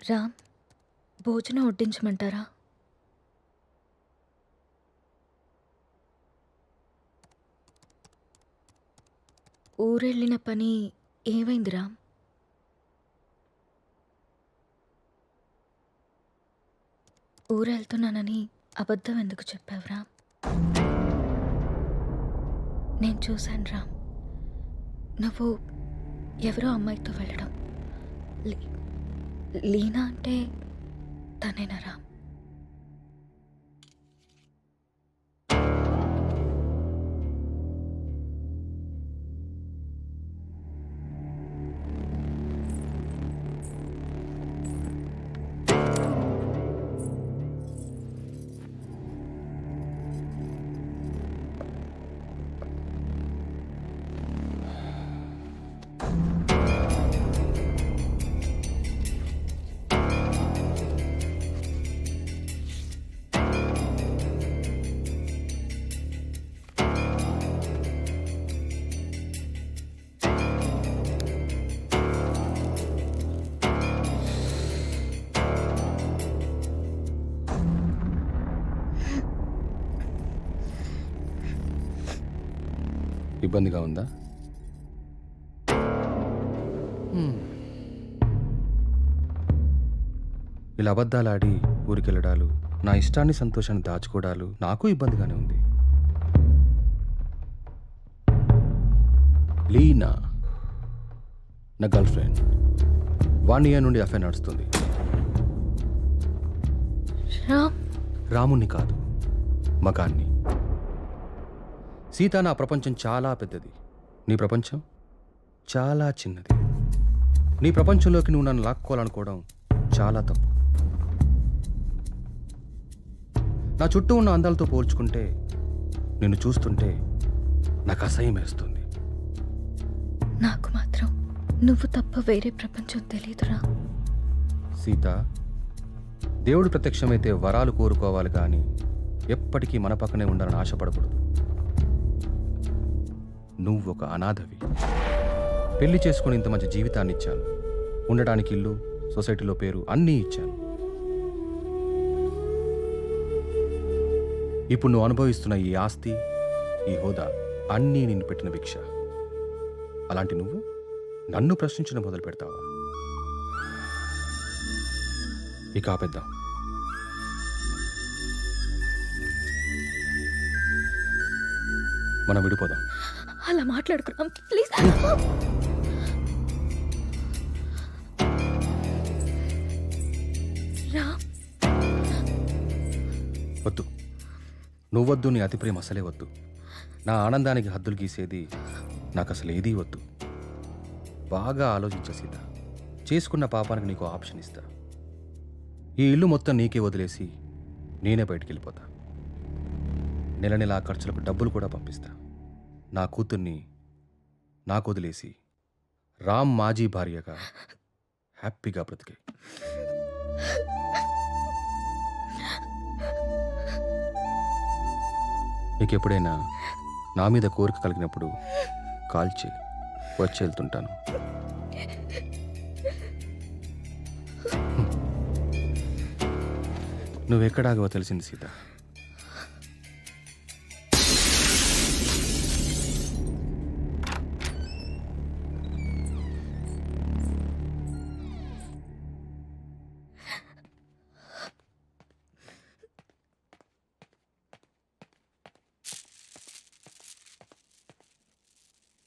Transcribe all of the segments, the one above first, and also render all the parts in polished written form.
రామ్, భోజనం వడ్డించమంటారా? ఊరెళ్ళిన పని ఏమైంది రామ్? ఊరెళ్తున్నానని అబద్ధం ఎందుకు చెప్పావు రామ్? నేను చూశాను రామ్, నువ్వు ఎవరో అమ్మాయితో వెళ్ళడం. లీ- లీనా అంటే తనేనా రామ్? ఇబ్బందిగా ఉందా? ఇలా అబద్ధాలాడి ఊరికెళ్ళడాలు, నా ఇష్టాన్ని సంతోషాన్ని దాచుకోవడాలు నాకు ఇబ్బందిగానే ఉంది. లీనా నా గర్ల్ ఫ్రెండ్. 1 year నుండి అఫైర్ నడుస్తుంది. రామ్, రాముణ్ణి కాదు, మగాన్ని. సీత, నా ప్రపంచం చాలా పెద్దది, నీ ప్రపంచం చాలా చిన్నది. నీ ప్రపంచంలోకి నువ్వు నన్ను లాక్కోవాలనుకోవడం చాలా తప్పు. నా చుట్టూ ఉన్న అందాలతో పోల్చుకుంటే నిన్ను చూస్తుంటే నాకు అసహ్యం వేస్తుంది. నాకు మాత్రం నువ్వు తప్ప వేరే ప్రపంచం తెలీదురా. సీత, దేవుడు ప్రత్యక్షమైతే వరాలు కోరుకోవాలి కానీ ఎప్పటికీ మన పక్కనే ఉండాలని ఆశపడకూడదు. నువ్వు ఒక అనాథవి. పెళ్లి చేసుకుని ఇంత మంచి జీవితాన్ని ఇచ్చాను, ఉండడానికి ఇల్లు, సొసైటీలో పేరు అన్నీ ఇచ్చాను. ఇప్పుడు నువ్వు అనుభవిస్తున్న ఈ ఆస్తి, ఈ హోదా అన్నీ నిన్ను పెట్టిన భిక్ష. అలాంటి నువ్వు నన్ను ప్రశ్నించడం మొదలు పెడతావా? ఇక ఆపేద్దాం. మనం విడిపోదాం. అలా మాట్లాడుకున్నాం ప్లీజ్. రామ్, వద్దు, నువ్వొద్దు, నీ అతి ప్రేమ అసలే వద్దు. నా ఆనందానికి హద్దులు గీసేది నాకు అసలు ఏదీ వద్దు. బాగా ఆలోచించ సీత. చేసుకున్న పాపానికి నీకు ఆప్షన్ ఇస్తా. ఈ ఇల్లు మొత్తం నీకే వదిలేసి నేనే బయటికి వెళ్ళిపోతా. నెల నెల ఖర్చులకు డబ్బులు కూడా పంపిస్తా. నా కూతుర్ని నాకు వదిలేసి రామ్ మాజీ భార్యగా హ్యాపీగా బ్రతికే. నీకెప్పుడైనా నా మీద కోరిక కలిగినప్పుడు కాల్ చేయి, వచ్చి వెళ్తుంటాను. నువ్వెక్కడాగో తెలిసింది సీత.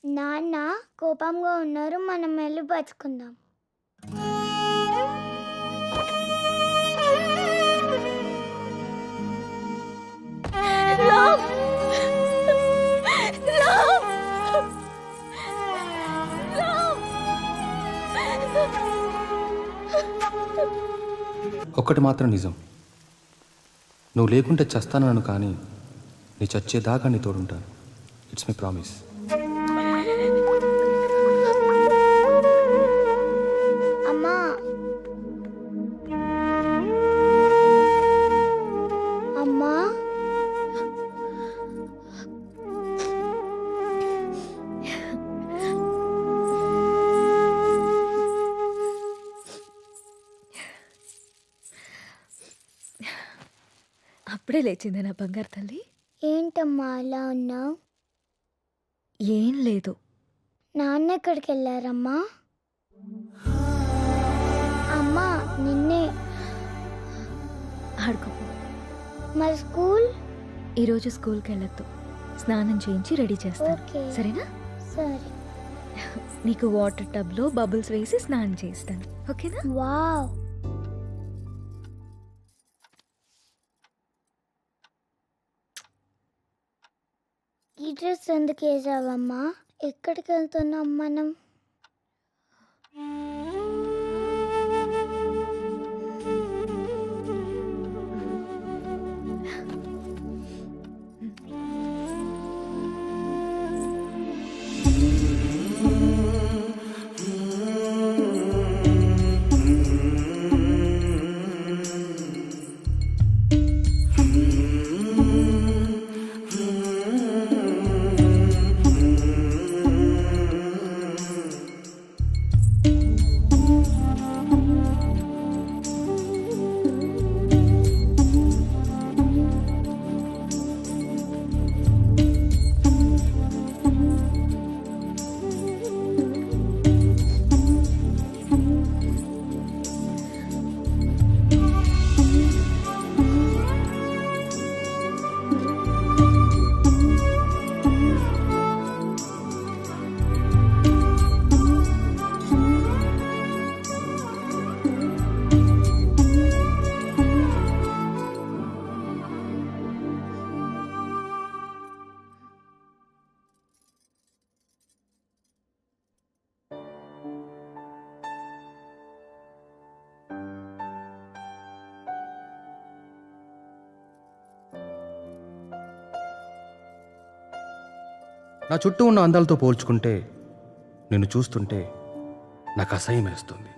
నాన్న కోపంగా ఉన్నారు, మనం వెళ్ళి బతుకుందాం. రామ్, రామ్, రామ్. ఒక్కటి మాత్రం నిజం, నువ్వు లేకుంటే చస్తానను, కానీ నీ చచ్చేదాకా నీ తోడుంటాను. It's my promise. అమ్మా, అమ్మా, అప్పుడే లేచింది నా బంగారు తల్లి. ఏంటమ్మా అలా ఉన్నావు? ఏం లేదు. నాన్న ఎక్కడికి వెళ్ళారమ్మా? అమ్మా నిన్నే. ఆడుకోపో. మరి స్కూల్? ఈరోజు స్కూల్కి వెళ్ళొద్దు. స్నానం చేయించి రెడీ చేస్తాను, ఓకే. సరేనా? సరే. నీకు వాటర్ టబ్లో బబుల్స్ వేసి స్నానం చేస్తాను, ఓకేనా? వావ్. ఈ డ్రెస్ ఎందుకు వేసావమ్మా? ఎక్కడికి వెళ్తున్నాం మనం? నా చుట్టూ ఉన్న అందాలతో పోల్చుకుంటే నిన్ను చూస్తుంటే నాకు అసహ్యం వేస్తుంది.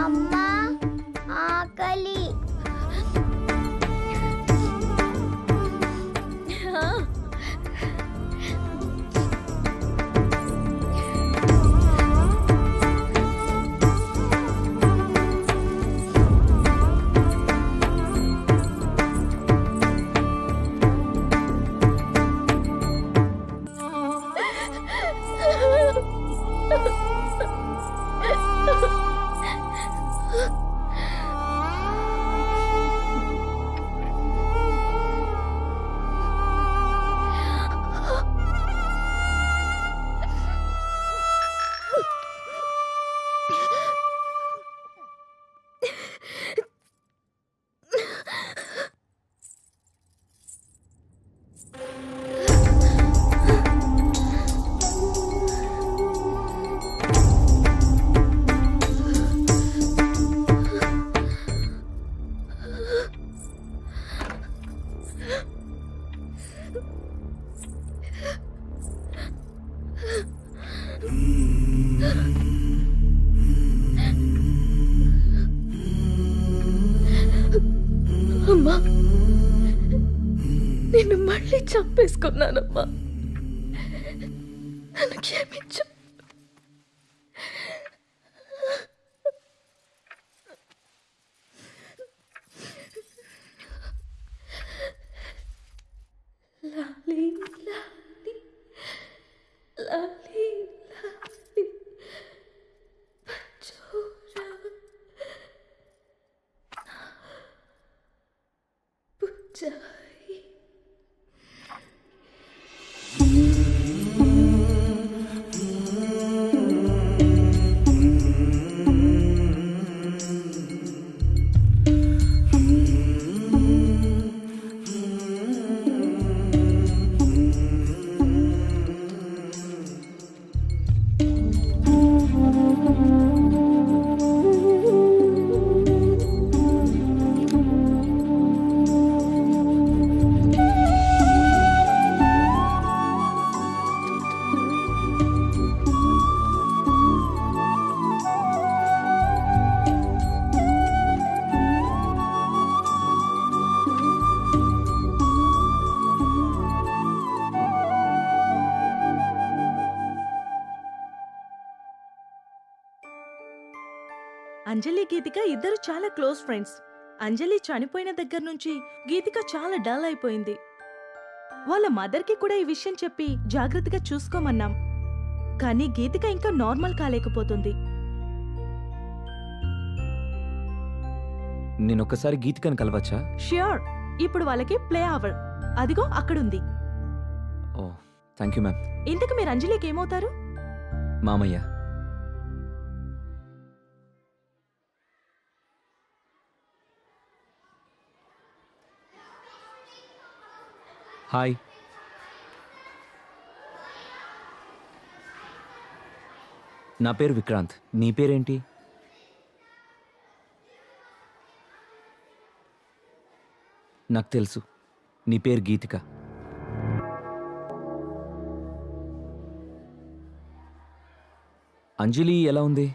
అమ్మా ఆకలి. అమ్మా, నిన్ను మళ్ళీ చంపేసుకున్నానమ్మా. నన్ను క్షమించు. లాలీ లాలీ లాలీ లాలీ పచ్చోరా పుచ్చాయి. అంజలి గీతిక ఇద్దరు చాలా క్లోజ్ ఫ్రెండ్స్. అంజలి చనిపోయిన దగ్గర నుంచి గీతిక చాలా డల్ అయిపోయింది. వాళ్ళ మదర్కి కూడా ఈ విషయం చెప్పి జాగ్రత్తగా చూసుకోమన్నాం. కానీ గీతిక ఇంకా నార్మల్ కాలేకపోతుంది. నేనొక్కసారి గీతికని కలవచ్చా? ష్యూర్. ఇప్పుడు వాళ్ళకి ప్లే అవర్. అదిగో అక్కడుంది. ఓ థ్యాంక్ యూ మ్యామ్. ఇంతకు మీరు అంజలికి ఏమవుతారు? మామయ్య. హాయ్. నా పేరు విక్రాంత్. నీ పేరేంటి? నాకు తెలుసు, నీ పేరు గీతిక. అంజలి ఎలా ఉంది?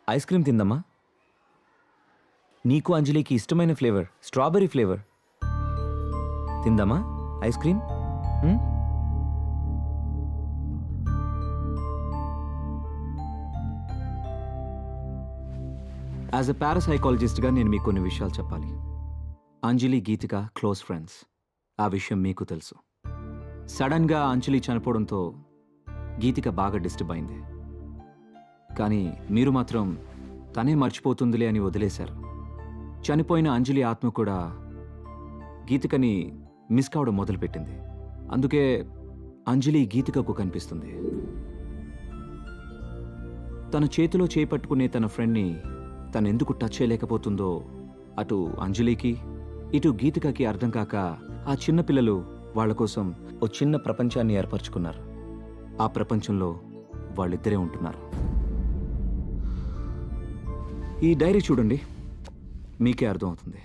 ఐస్ క్రీమ్ తిందమ్మా. నీకు అంజలికి ఇష్టమైన ఫ్లేవర్ స్ట్రాబెర్రీ ఫ్లేవర్. తిందమ్మా ఐస్ క్రీమ్. యాజ్ ఎ పారాసైకాలజిస్ట్గా నేను మీకు కొన్ని విషయాలు చెప్పాలి. Anjali Geethika close friends. ఆ విషయం మీకు తెలుసు. సడన్గా అంజలి చనిపోవడంతో గీతిక బాగా డిస్టర్బ్ అయింది. కానీ మీరు మాత్రం తనే మర్చిపోతుందిలే అని వదిలేశారు. చనిపోయిన అంజలి ఆత్మ కూడా గీతికని మిస్ కావడం మొదలుపెట్టింది. అందుకే అంజలి గీతికకు కనిపిస్తుంది. తన చేతిలో చేపట్టుకునే తన ఫ్రెండ్ని తను ఎందుకు టచ్ చేయలేకపోతుందో అటు అంజలికి ఇటు గీతికకి అర్థం కాక ఆ చిన్న పిల్లలు వాళ్ళ కోసం ఓ చిన్న ప్రపంచాన్ని ఏర్పరచుకున్నారు. ఆ ప్రపంచంలో వాళ్ళిద్దరే ఉంటున్నారు. ఈ డైరీ చూడండి, మీకే అర్థం అవుతుంది.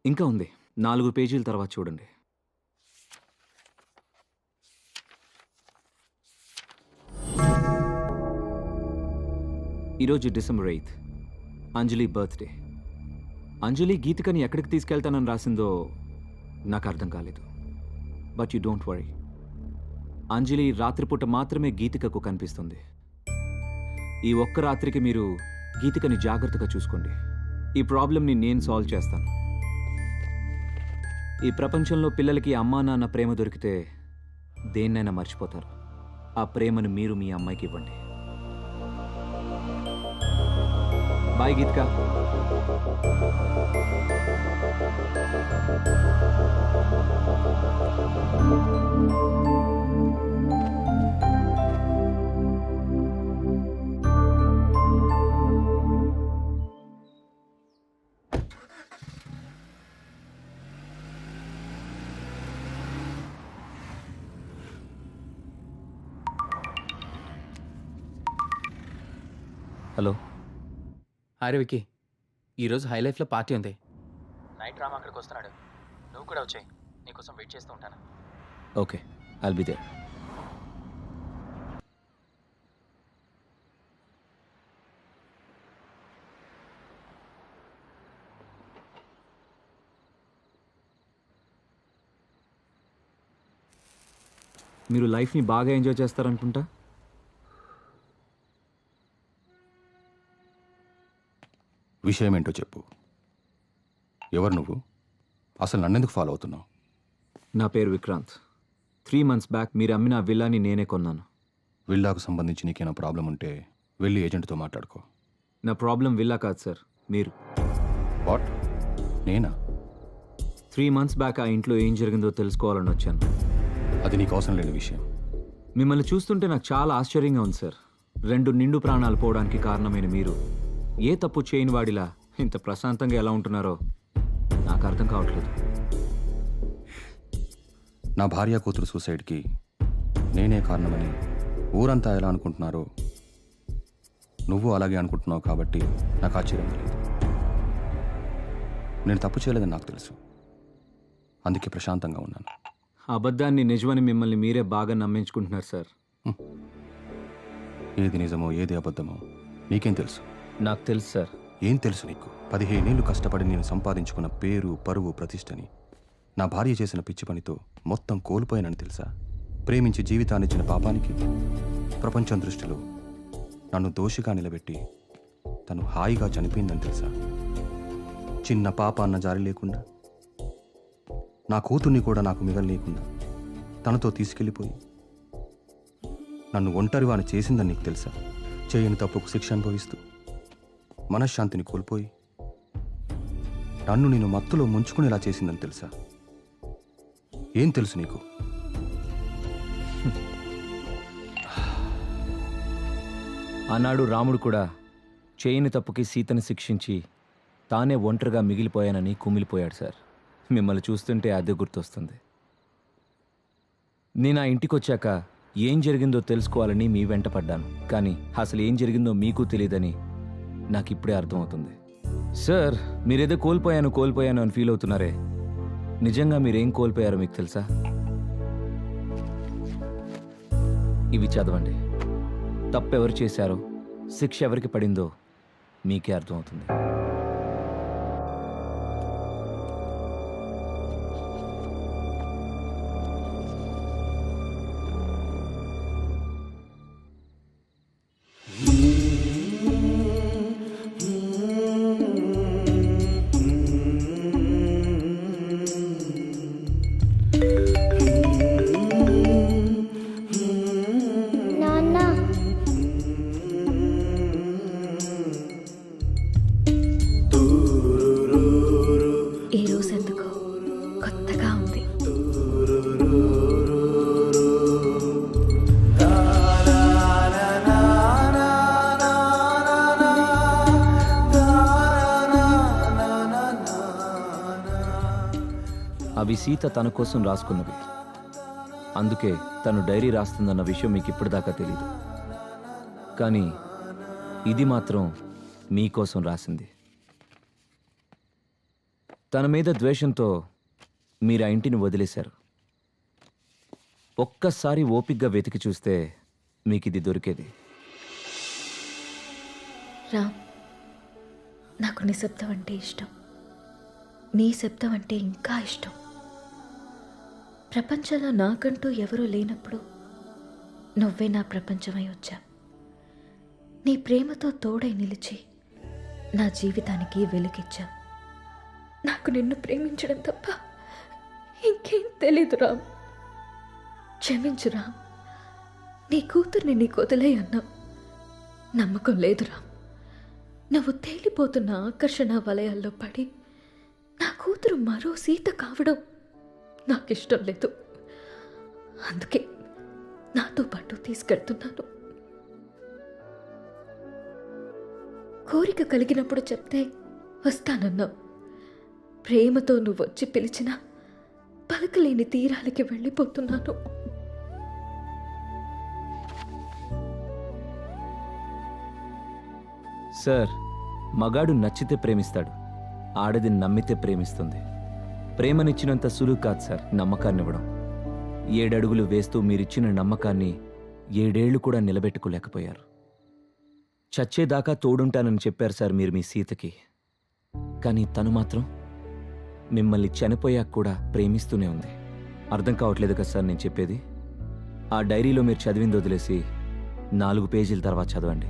ఇంకా ఉంది, 4 పేజీల తర్వాత చూడండి. ఈరోజు డిసెంబర్ 8th, అంజలి బర్త్డే. అంజలి గీతికని ఎక్కడికి తీసుకెళ్తానని రాసిందో నాకు అర్థం కాలేదు. బట్ యు డోంట్ వరీ, అంజలి రాత్రిపూట మాత్రమే గీతికకు కనిపిస్తుంది. ఈ ఒక్క రాత్రికి మీరు గీతికని జాగ్రత్తగా చూసుకోండి. ఈ ప్రాబ్లంని నేను సాల్వ్ చేస్తాను. ఈ ప్రపంచంలో పిల్లలకి అమ్మా నాన్న ప్రేమ దొరికితే దేన్నైనా మర్చిపోతారు. ఆ ప్రేమను మీరు మీ అమ్మాయికి ఇవ్వండి. Bye Geethika. Hello. Hi Vicky, ఈరోజు హై లైఫ్లో పార్టీ ఉంది. నైట్ రామ్ అక్కడికి వస్తున్నాడు. నువ్వు కూడా వచ్చాయి. నీకోసం వెయిట్ చేస్తూ ఉంటాను. Okay, I'll be there. మీరు లైఫ్ని బాగా ఎంజాయ్ చేస్తారనుకుంటా. విషయం ఏంటో చెప్పు. ఎవరు నువ్వు? అసలు నన్నెందుకు ఫాలో అవుతున్నావు? నా పేరు విక్రాంత్. 3 months బ్యాక్ మీరు అమ్మిన విల్లాని నేనే కొన్నాను. విల్లాకు సంబంధించి నీకేమైనా ప్రాబ్లం ఉంటే వెళ్ళి ఏజెంట్తో మాట్లాడుకో. నా ప్రాబ్లం విల్లా కాదు సార్, మీరు. వాట్? నేనా? 3 months బ్యాక్ ఆ ఇంట్లో ఏం జరిగిందో తెలుసుకోవాలని వచ్చాను. అది నీకు అవసరం లేని విషయం. మిమ్మల్ని చూస్తుంటే నాకు చాలా ఆశ్చర్యంగా ఉంది సార్. 2 నిండు ప్రాణాలు పోవడానికి కారణమైన మీరు ఏ తప్పు చేయని వాడిలా ఇంత ప్రశాంతంగా ఎలా ఉంటున్నారో నాకు అర్థం కావట్లేదు. నా భార్య కూతురు సూసైడ్కి నేనే కారణమని ఊరంతా ఎలా అనుకుంటున్నారో నువ్వు అలాగే అనుకుంటున్నావు కాబట్టి నాకు ఆశ్చర్యం లేదు. నేను తప్పు చేయలేదని నాకు తెలుసు. అందుకే ప్రశాంతంగా ఉన్నాను. అబద్ధాన్ని నిజమని మిమ్మల్ని మీరే బాగా నమ్మించుకుంటున్నారు సార్. ఏది నిజమో ఏది అబద్ధమో నీకేం తెలుసు? నాకు తెలుసు సార్. ఏం తెలుసు నీకు? 15 ఏళ్ళు కష్టపడి నేను సంపాదించుకున్న పేరు, పరువు, ప్రతిష్టని నా భార్య చేసిన పిచ్చి పనితో మొత్తం కోల్పోయానని తెలుసా? ప్రేమించి జీవితాన్నిచ్చిన పాపానికి ప్రపంచం దృష్టిలో నన్ను దోషిగా నిలబెట్టి తను హాయిగా చనిపోయిందని తెలుసా? చిన్న పాప అన్న జారి లేకుండా, నా కూతుర్ని కూడా నాకు మిగలలేకుండా తనతో తీసుకెళ్ళిపోయి నన్ను ఒంటరివాని చేసిందని నీకు తెలుసా? చేయని తప్పుకు శిక్ష అనుభవిస్తూ మనశ్శాంతిని కోల్పోయి నన్ను నేను మత్తులో ముంచుకునేలా చేసిందని తెలుసా? ఏం తెలుసు నీకు? ఆనాడు రాముడు కూడా చేయని తప్పుకి సీతని శిక్షించి తానే ఒంటరిగా మిగిలిపోయానని కుమిలిపోయాడు సార్. మిమ్మల్ని చూస్తుంటే అదే గుర్తొస్తుంది. నేను ఆ ఇంటికి వచ్చాక ఏం జరిగిందో తెలుసుకోవాలని మీ వెంట పడ్డాను. కానీ అసలు ఏం జరిగిందో మీకు తెలియదని నాకు ఇప్పుడే అర్థమవుతుంది. సార్, మీరేదో కోల్పోయాను అని ఫీల్ అవుతున్నారే, నిజంగా మీరేం కోల్పోయారో మీకు తెలుసా? ఇవి చదవండి. తప్పెవరు చేశారో, శిక్ష ఎవరికి పడిందో మీకే అర్థమవుతుంది. నాన్న ఈ రోజు ఎందుకో కొత్తగా ఉంది. అవి సీత తన కోసం రాసుకున్నవి. అందుకే తను డైరీ రాస్తుందన్న విషయం మీకు ఇప్పటిదాకా తెలీదు. కానీ ఇది మాత్రం మీకోసం రాసింది. తన మీద ద్వేషంతో మీరు ఆ ఇంటిని వదిలేశారు. ఒక్కసారి ఓపిగ్గా వెతికి చూస్తే మీకు ఇది దొరికేది. రామ్, నాకు నిశ్శబ్దం అంటే ఇష్టం. నీ శబ్దం అంటే ఇంకా ఇష్టం. ప్రపంచంలో నాకంటూ ఎవరూ లేనప్పుడు నువ్వే నా ప్రపంచమై వచ్చా. నీ ప్రేమతో తోడై నిలిచి నా జీవితానికి వెలుగిచ్చా. నాకు నిన్ను ప్రేమించడం తప్ప ఇంకేం తెలీదు రామ్. క్షమించు రామ్. నీ కూతుర్ని నీకు వదిలే అన్నావు. నమ్మకం లేదు రామ్. నువ్వు తేలిపోతున్న ఆకర్షణ వలయాల్లో పడి నా కూతురు మరో సీత కావడం నాకిష్టం లేదు. అందుకే నాతో పాటు తీసుకెళ్తున్నాను. కోరిక కలిగినప్పుడు చెప్తే వస్తానన్నావు. ప్రేమతో నువ్వు వచ్చి పిలిచినా పలకలేని తీరాలకి వెళ్ళిపోతున్నాను. సార్, మగాడు నచ్చితే ప్రేమిస్తాడు, ఆడది నమ్మితే ప్రేమిస్తుంది. ప్రేమనిచ్చినంత సులువు కాదు సార్ నమ్మకాన్ని ఇవ్వడం. 7 అడుగులు వేస్తూ మీరిచ్చిన నమ్మకాన్ని 7 ఏళ్లు కూడా నిలబెట్టుకోలేకపోయారు. చచ్చేదాకా తోడుంటానని చెప్పారు సార్ మీరు మీ సీతకి. కానీ తను మాత్రం మిమ్మల్ని చనిపోయాక కూడా ప్రేమిస్తూనే ఉంది. అర్థం కావట్లేదు కదా సార్ నేను చెప్పేది? ఆ డైరీలో మీరు చదివింది వదిలేసి 4 పేజీల తర్వాత చదవండి.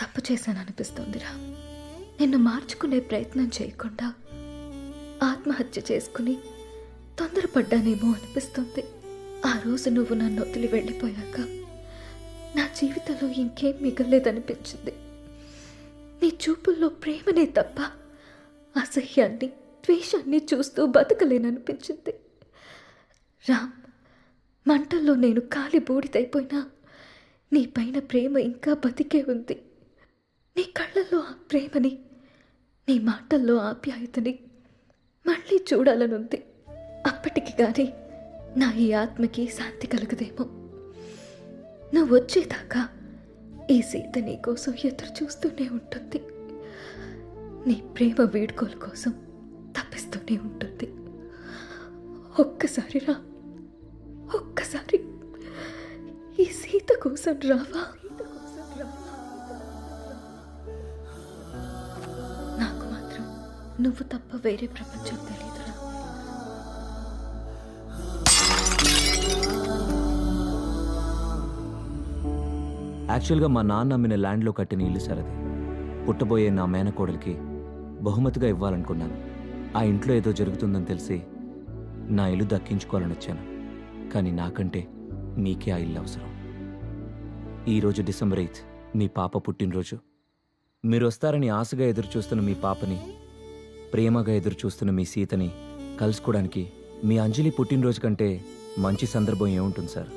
తప్పు చేశాననిపిస్తోందిరా. నిన్ను మార్చుకునే ప్రయత్నం చేయకుండా ఆత్మహత్య చేసుకుని తొందరపడ్డానేమో అనిపిస్తుంది. ఆ రోజు నువ్వు నన్ను వదిలి వెళ్ళిపోయాక నా జీవితంలో ఇంకేం మిగలేదనిపించింది. నీ చూపుల్లో ప్రేమనే తప్ప అసహ్యాన్ని, ద్వేషాన్ని చూస్తూ బతకలేననిపించింది. రామ్, మంటల్లో నేను కాలి బూడిదైపోయినా నీ పైన ప్రేమ ఇంకా బతికే ఉంది. నీ కళ్ళల్లో ఆ ప్రేమని, నీ మాటల్లో ఆప్యాయతని మళ్ళీ చూడాలనుంది. అప్పటికి కానీ నా ఈ ఆత్మకి శాంతి కలగదేమో. నువ్వు వచ్చేదాకా ఈ సీత నీ కోసం ఎదురు చూస్తూనే ఉంటుంది. నీ ప్రేమ వీడ్కోలు కోసం తప్పిస్తూనే ఉంటుంది. ఒక్కసారి రా, ఒక్కసారి ఈ సీత కోసం రావా? నాకు మాత్రం నువ్వు తప్ప వేరే ప్రపంచం తెలియదురా. యాక్చువల్గా మా నాన్న అమ్మిన ల్యాండ్లో కట్టిన ఇల్లు సార్ అది. పుట్టబోయే నా మేనకోడలికి బహుమతిగా ఇవ్వాలనుకున్నాను. ఆ ఇంట్లో ఏదో జరుగుతుందని తెలిసి నా ఇల్లు దక్కించుకోవాలని వచ్చాను. కానీ నాకంటే మీకే ఆ ఇల్లు అవసరం. ఈరోజు డిసెంబర్ 8 మీ పాప పుట్టినరోజు. మీరు వస్తారని ఆశగా ఎదురు చూస్తున్న మీ పాపని, ప్రేమగా ఎదురు చూస్తున్న మీ సీతని కలుసుకోవడానికి మీ అంజలి పుట్టినరోజు కంటే మంచి సందర్భం ఏముంటుంది సార్?